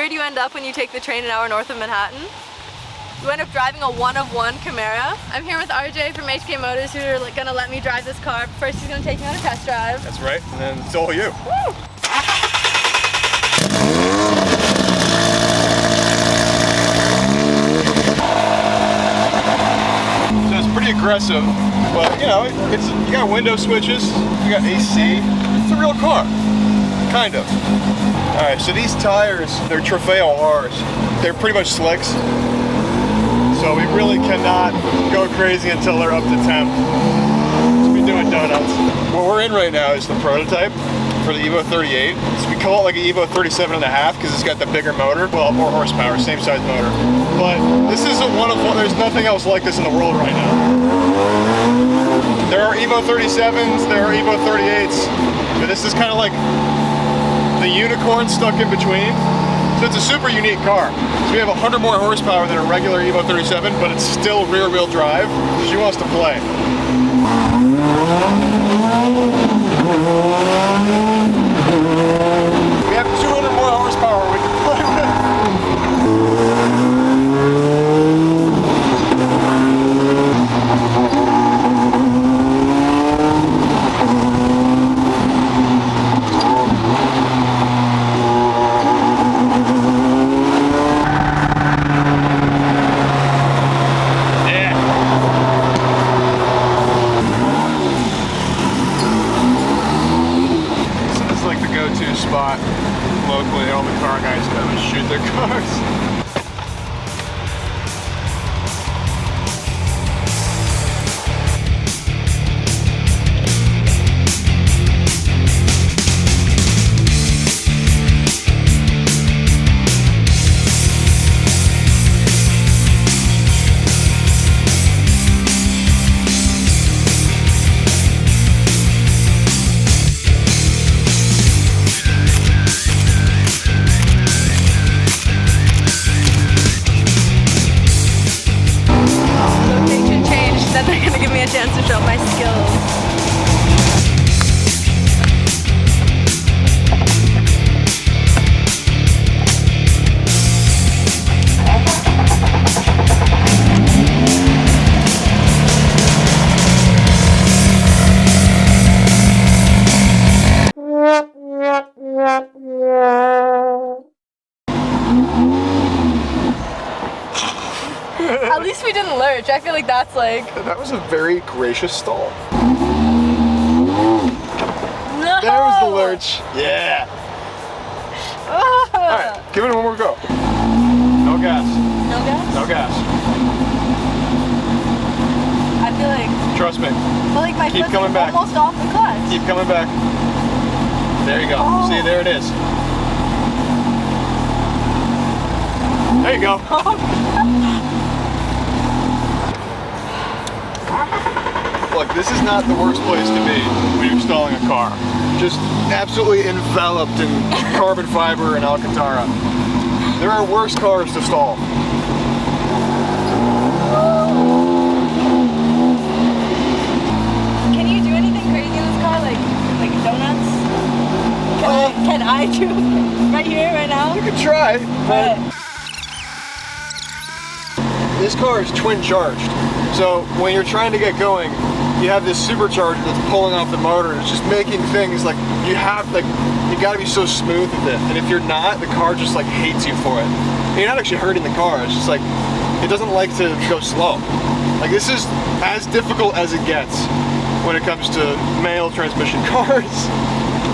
do you end up when you take the train an hour north of Manhattan? You end up driving a one-of-one Camaro. I'm here with RJ from HK Motors who are gonna let me drive this car. First he's gonna take me on a test drive. That's right, and then it's all you. Woo! So it's pretty aggressive, but you know, you got window switches, you got AC. It's a real car, kind of. All right, so these tires, they're Trofeo R's. They're pretty much slicks. So we really cannot go crazy until they're up to temp. So we're doing donuts. What we're in right now is the prototype for the Evo 38. So we call it like an Evo 37.5 because it's got the bigger motor. Well, more horsepower, same size motor. But this is a one-of-one. There's nothing else like this in the world right now. There are Evo 37s, there are Evo 38s, but this is kind of like the unicorn stuck in between. So it's a super unique car. So we have 100 more horsepower than a regular Evo 37, but it's still rear-wheel drive. She wants to play. We have 200 more horsepower we can play spot locally. All the car guys come and shoot their cars. Chance to show my skills. At least we didn't lurch. I feel like that's like... That was a very gracious stall. No! There was the lurch. Yeah. Alright, give it one more go. No gas. No gas? No gas. I feel like... Trust me. But like my Keep foot's coming back. Almost off the clutch. Keep coming back. There you go. Oh. See, there it is. There you go. Look, this is not the worst place to be when you're stalling a car. Just absolutely enveloped in carbon fiber and Alcantara. There are worse cars to stall. Can you do anything crazy in this car? Like donuts? Can I do right here, right now? You can try, but... This car is twin charged. So when you're trying to get going, you have this supercharger that's pulling off the motor. It's just making things like you gotta be so smooth with it. And if you're not, the car just like hates you for it. And you're not actually hurting the car. It's just like, it doesn't like to go slow. Like this is as difficult as it gets when it comes to manual transmission cars.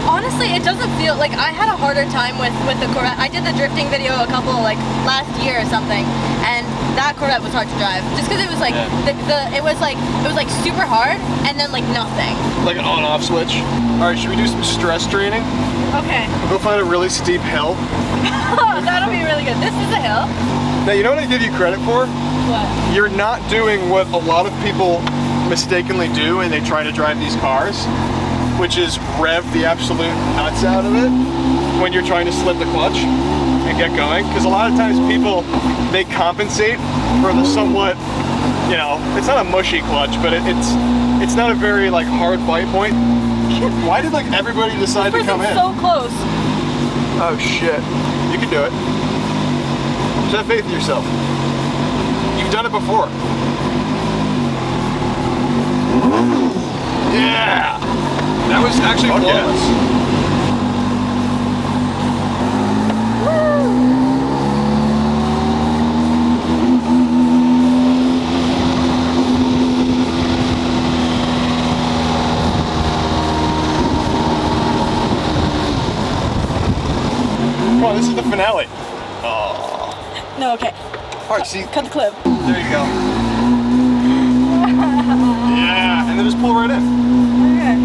Honestly, it doesn't feel like I had a harder time with the Corvette. I did the drifting video a couple last year or something, and that Corvette was hard to drive just because it was like it was like super hard and then like nothing. Like an on-off switch. All right, should we do some stress training? Okay. We'll go find a really steep hill. That'll be really good. This is a hill. Now you know what I give you credit for? What? You're not doing what a lot of people mistakenly do when they try to drive these cars, which is rev the absolute nuts out of it when you're trying to slip the clutch and get going. Because a lot of times people, they compensate for the somewhat, you know, it's not a mushy clutch, but it's not a very like hard bite point. Why did like everybody decide to come in? So close. Oh shit, you can do it. Just have faith in yourself. You've done it before. Yeah! That was actually flawless. Come on, this is the finale. Oh. No, okay. Alright, see. Cut the clip. There you go. Yeah, and then just pull right in. Okay.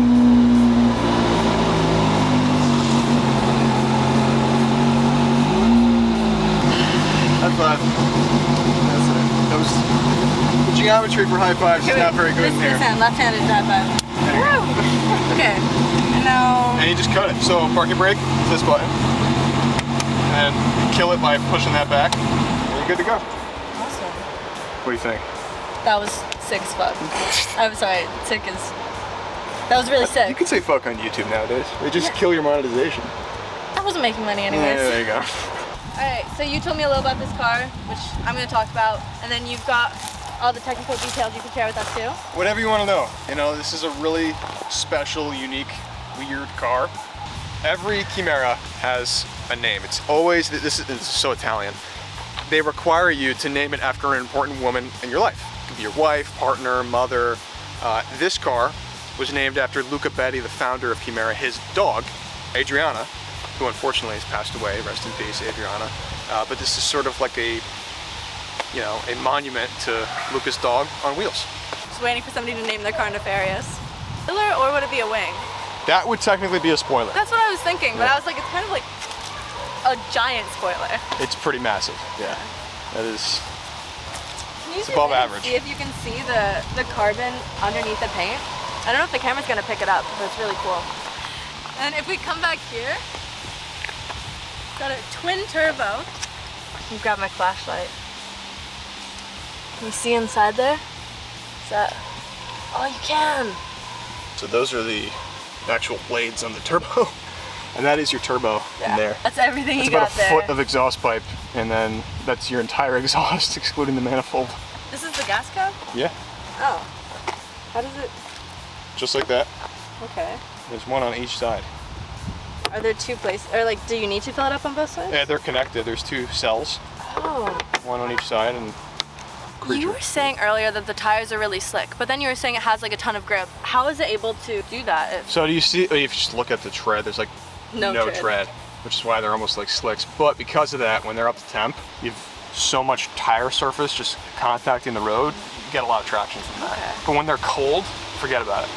High five. That's it. That was the geometry for high fives is not very good in here. Left-handed high five. Woo! Okay. And now. And you just cut it. So parking brake, this button. And kill it by pushing that back. And you're good to go. Awesome. What do you think? That was sick as fuck. I'm sorry, sick is. That was really sick. You can say fuck on YouTube nowadays. They just kill your monetization. I wasn't making money anyways. Yeah, there you go. Alright, so you told me a little about this car, which I'm going to talk about, and then you've got all the technical details you can share with us too. Whatever you want to know. You know, this is a really special, unique, weird car. Every Camaro has a name. It's always, this is so Italian. They require you to name it after an important woman in your life. It could be your wife, partner, mother. This car was named after Luca Betti, the founder of Camaro. His dog, Adriana, who unfortunately has passed away, rest in peace, Adriana. But this is sort of like a, you know, a monument to Luca's dog on wheels. Just waiting for somebody to name their car Nefarious. Spoiler, or would it be a wing? That would technically be a spoiler. That's what I was thinking, but I was like, it's kind of like a giant spoiler. It's pretty massive, yeah. That is, It's above average. See if you can see the carbon underneath the paint. I don't know if the camera's gonna pick it up, but it's really cool. And if we come back here, got a twin turbo. Let me grab my flashlight. Can you see inside there? Is that? Oh, you can. So those are the actual blades on the turbo. And that is your turbo in there. That's everything you got there. It's there. about a foot of exhaust pipe, and then that's your entire exhaust, excluding the manifold. This is the gas cap? Yeah. Oh. How does it? Just like that. Okay. There's one on each side. Are there two places, or like, do you need to fill it up on both sides? Yeah, they're connected. There's two cells. Oh. One on each side, and You were saying earlier that the tires are really slick, but then you were saying it has like a ton of grip. How is it able to do that? So do you see, if you just look at the tread, there's like no tread, which is why they're almost like slicks. But because of that, when they're up to temp, you've so much tire surface just contacting the road, you get a lot of traction from that. Okay. But when they're cold, forget about it.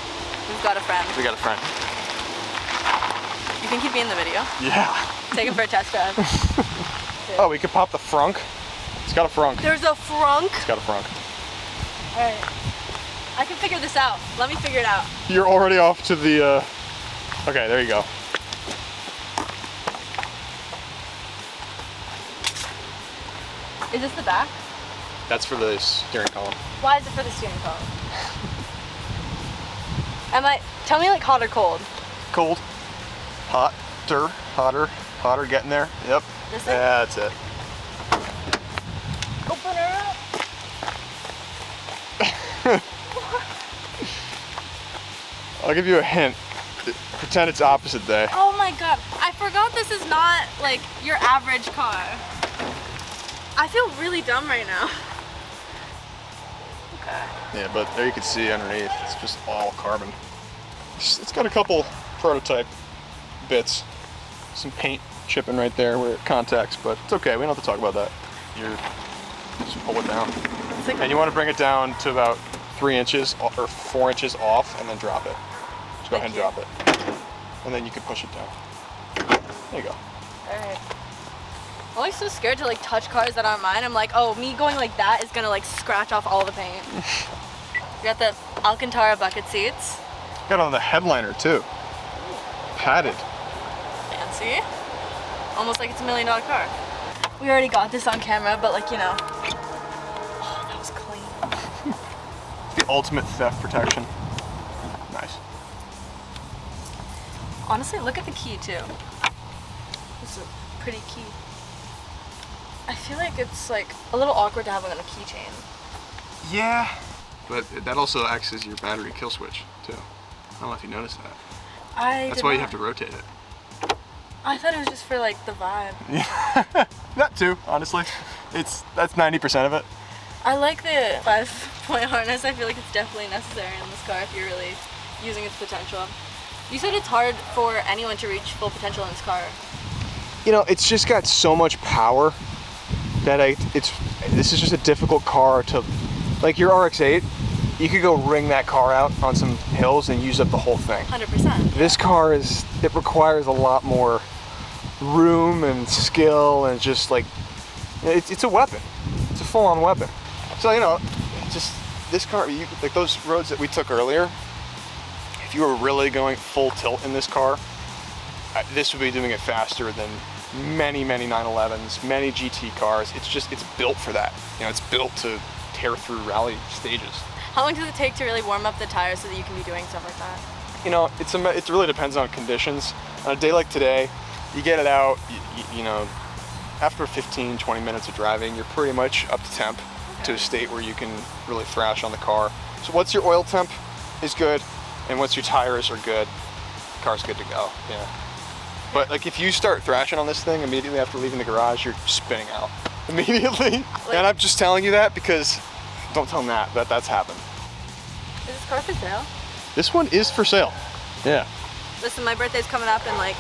We've got a friend. We got a friend. You think he'd be in the video? Yeah. Take him for a test drive. Oh, we could pop the frunk. It's got a frunk. There's a frunk? It's got a frunk. Alright. I can figure this out. Let me figure it out. You're already off to the, okay, there you go. Is this the back? That's for the steering column. Why is it for the steering column? Tell me like hot or cold? Cold. Hotter, hotter, getting there. Yep. This Yeah, that's it. Open her up. I'll give you a hint. Pretend it's opposite day. Oh my god. I forgot this is not like your average car. I feel really dumb right now. Okay. Yeah, but there you can see underneath, it's just all carbon. It's got a couple prototype bits. Some paint chipping right there where it contacts, but it's okay, we don't have to talk about that. You just pull it down. And you want to bring it down to about 3 inches or 4 inches off and then drop it. Just go ahead and drop it. And then you can push it down. There you go. Alright. I'm always so scared to like touch cars that aren't mine. I'm like, oh, me going like that is gonna like scratch off all the paint. We got the Alcantara bucket seats. Got on the headliner too. Padded. Fancy. Almost like it's $1 million car. We already got this on camera, but like, you know. Oh, that was clean. The ultimate theft protection. Nice. Honestly, look at the key too. This is a pretty key. I feel like it's like a little awkward to have it on a keychain. Yeah. But that also acts as your battery kill switch, too. I don't know if you noticed that. That's why you have to rotate it. I thought it was just for like the vibe. Yeah. That too, honestly. That's 90% of it. I like the 5-point harness. I feel like it's definitely necessary in this car if you're really using its potential. You said it's hard for anyone to reach full potential in this car. You know, it's just got so much power that this is just a difficult car to, like your RX-8, you could go ring that car out on some hills and use up the whole thing. 100%. This car it requires a lot more room and skill, and just like, it's a weapon. It's a full-on weapon. So, you know, just this car, like those roads that we took earlier, if you were really going full tilt in this car, this would be doing it faster than many 911s, many GT cars. It's built for that. You know, it's built to tear through rally stages. How long does it take to really warm up the tires so that you can be doing stuff like that? You know, it really depends on conditions. On a day like today, you get it out, you know, after 15-20 minutes of driving, you're pretty much up to temp to a state where you can really thrash on the car. So once your oil temp is good, and once your tires are good, the car's good to go. Yeah. But like if you start thrashing on this thing immediately after leaving the garage, you're spinning out immediately. And I'm just telling you that because don't tell Nat that that's happened. Is this car for sale? This one is for sale. Yeah. Listen, my birthday's coming up in like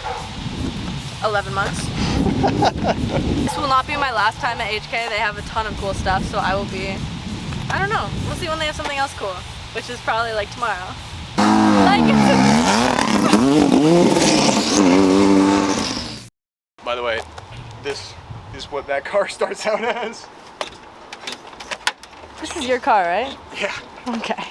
11 months. This will not be my last time at HK. They have a ton of cool stuff, so I will be, I don't know. We'll see when they have something else cool, which is probably like tomorrow. By the way, this is what that car starts out as. This is your car, right? Yeah. Okay.